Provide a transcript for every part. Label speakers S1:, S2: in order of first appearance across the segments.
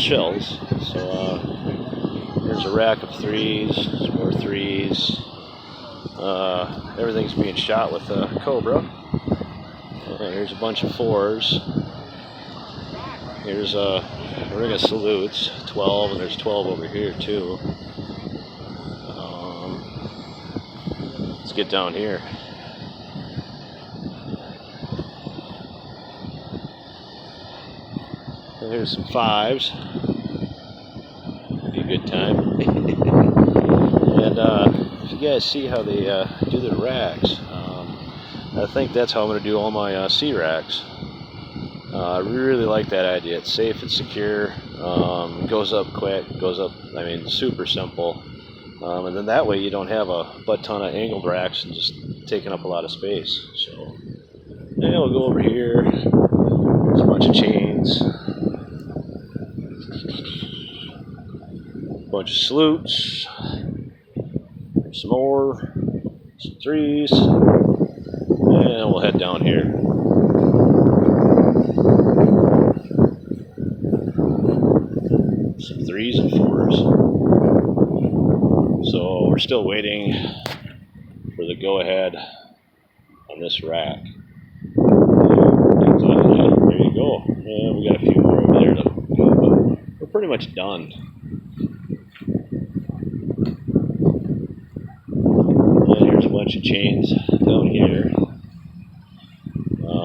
S1: shells. So here's a rack of 3s, some more 3s. Everything's being shot with a Cobra. Here's a bunch of 4s. Here's a ring of salutes, 12, and there's 12 over here too. Let's get down here. And here's some 5s. Be a good time. And if you guys see how they do their racks, I think that's how I'm going to do all my C racks. I really like that idea. It's safe, it's secure, goes up quick, goes up, I mean, super simple. And then that way you don't have a butt ton of angled racks and just taking up a lot of space. So, yeah, we'll go over here. There's a bunch of chains. Bunch of salutes. Some more. Some 3s. And we'll head down here. Some 3s and 4s. So we're still waiting for the go-ahead on this rack. There you go. We got a few more over there to go, but we're pretty much done. And here's a bunch of chains down here.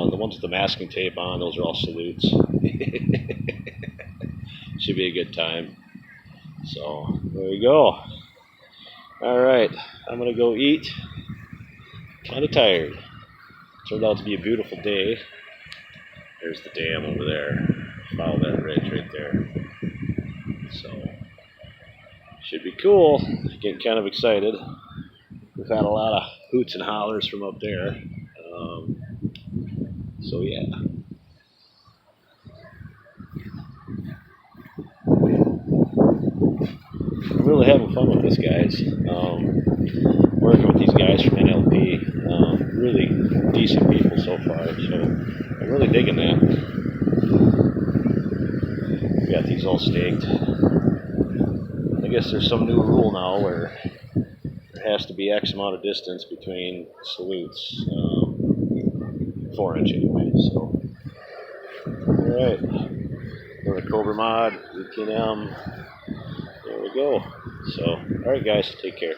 S1: The ones with the masking tape on, those are all salutes. Should be a good time. So there we go. Alright, I'm gonna go eat. Kinda tired. Turned out to be a beautiful day. There's the dam over there. Follow that ridge right there. So should be cool. Getting kind of excited. We've had a lot of hoots and hollers from up there. So yeah. I'm really having fun with this, guys. Working with these guys from NLP. Really decent people so far, so I'm really digging that. We got these all staked. I guess there's some new rule now where there has to be X amount of distance between salutes. 4 inch anyway, so. Alright. Another Cobra mod, 18M. There we go. So, alright guys, take care.